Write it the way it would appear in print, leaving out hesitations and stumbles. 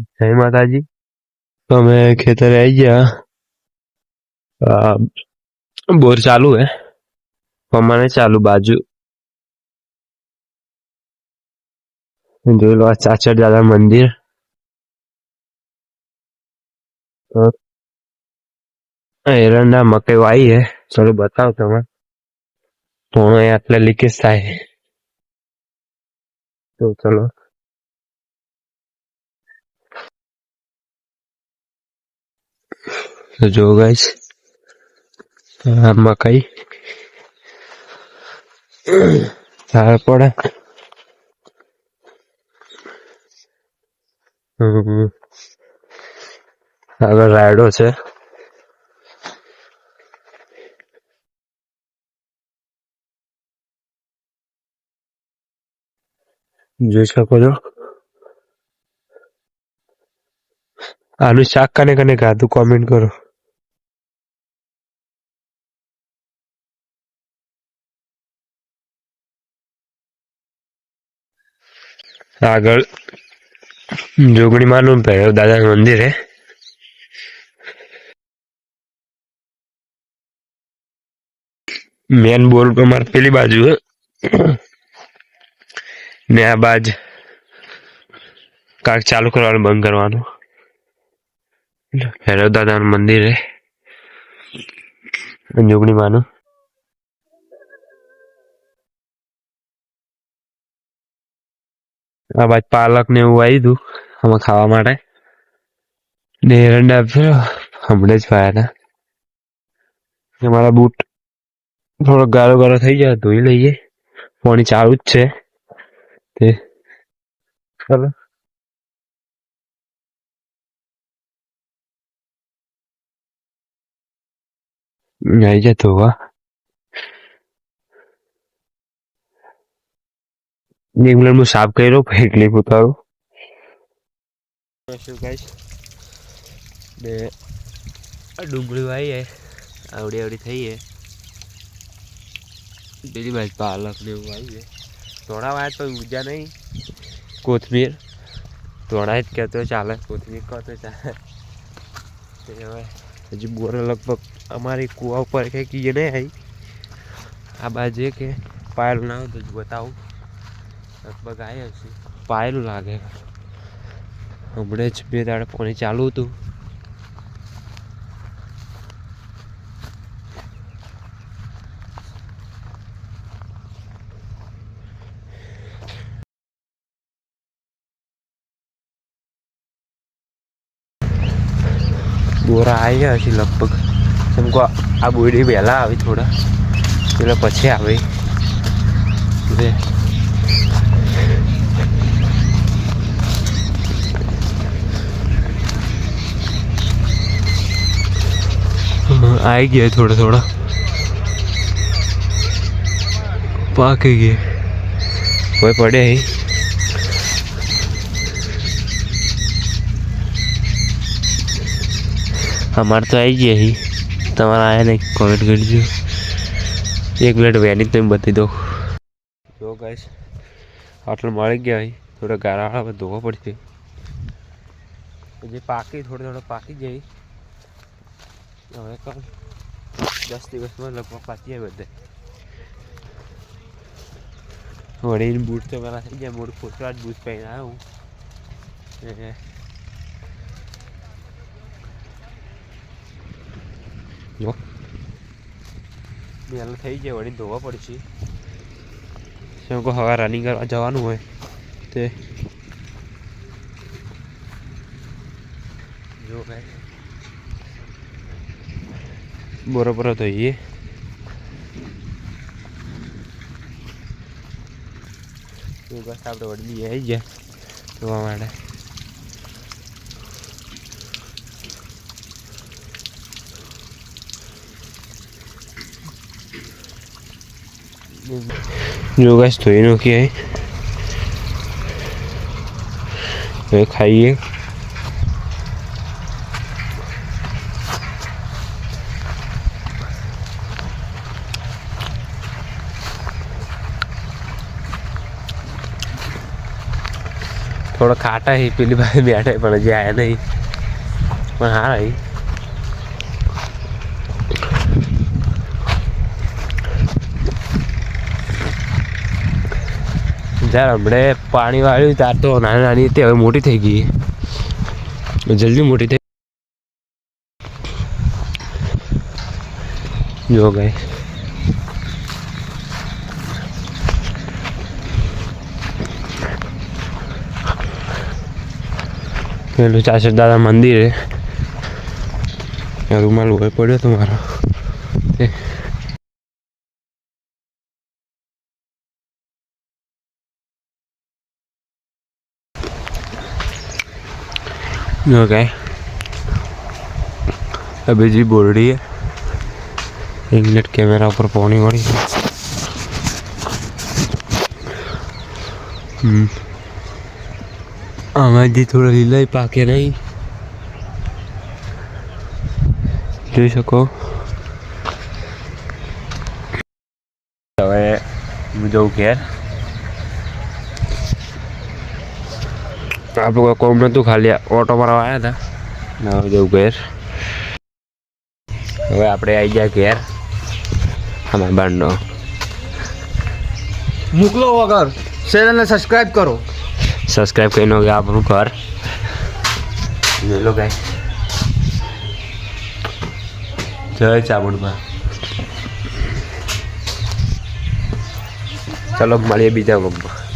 જય માતાજી। तो मैं खेतर आई गया। बोर चालू है पमाने चालू बाजू जो लो चाचर दादा मंदिर और एरंडा मकई वाई है। चलो बताओ तुम्हें तो आटला लीकेज थाय तो चलो तो जो गाइस मकई तार पड़े अगर रायडो से જોઈ શકો છો આનું શાક કને કને ખાધું કોમેન્ટ કરો। આગળ જોગણી માનું ભૈરવ દાદા મંદિર है। मेन बोल पर पेली बाजू है ने आ बाज काक चालू करवानो बंद करवानो भैरव दादा मंदिर है जोगणी मानु। आ बाज पालक ने એવું આવી દઉં આમાં ખાવા માટે ને એરંડા હમણે જ પાયા હતા કે મારા બૂટ થોડો ગારો ગારો થઈ જાય ધોઈ લઈએ પાણી ચાલુ જ છે તે ચલો આવી જાય ધોવા એક મિનિટ હું સાફ કર્યો પછી ક્લિપ ઉતારું શું ગાઈસ ને ડુંગળી વાઈ है આવડી આવડી થઈ है પેલી બાજુ પાલક ને એવું આવી है થોડા વાર તો ઉજા નહીં કોથમીર થોડા જ કહેતો ચાલે કોથમીર કહો તો ચાલે હવે હજી બોરે લગભગ અમારી કુવા ઉપર કંઈક ये नहीं आई आ बाजे के पायल ना हो तो बताऊँ लगभग आए हશે पायल लागे हमने ज बे दाड़े पानी चालू હતું बोरा आई हશે लगभग हमको आ बोड़ी वहेला આવી થોડા એટલે પછી આવે आई गया थोड़ा थोड़ा पाक गए कोई पड़े ही हमारे तो आई गया ही तुम्हारा आया नहीं कमेंट कर दीजिए एक मिनट वेनी तुम बता दो जो गाइस आटल मળી ગયા ही थोड़ा गारा में धोवा पड़શે જે પાકી થોડો થોડો પાકી જાય હવે કર 10 દિવસમાં લગભગ પાકી જાય બધે વળી બૂટ તો મારા થઈ ગયા મોડ ફોટો બૂટ પહેરીને આવ્યો જો મેલ થઈ જાય વળી ધોવા પડશે શું કો હવા રનિંગ કરવા જવાનું હોય તે જો ગાઈસ बराबर तो ये बस आप वडली है तो हमारे जो गैस तो इन की है खाइए થોડો ખાટા હી પેલી પાસે બેઠા પણ હજી આવ્યા નહીં પણ હા રહી જ્યારે હમણે પાણી વાળ્યું ત્યાર તો નાની નાની હતી હવે મોટી થઈ ગઈ જલ્દી મોટી થઈ જો ગઈ પેલું ચાચર દાદા મંદિર રૂમાલ હોય પડ્યો તો મારો ओके अभी जी बोल रही है 1 मिनट कैमरा ऊपर पौनी वाली आवाज जी थोड़ा लीला पाके नहीं જોઈ શકો હવે હું જઉં ઘેર आप लोग कोम नतुं खाली ऑटो मारवा आया था ना जવું ઘેર હવે આપણે આવી ગયા ઘેર અમારા બાંડો મોકલો વગર ચેનલને સબસ્ક્રાઇબ કરો સબસ્ક્રાઇબ કરીને ગયા આપણું ઘર લો ગાય જય ચામુંડમાં ચલો મળીએ બીજા વખત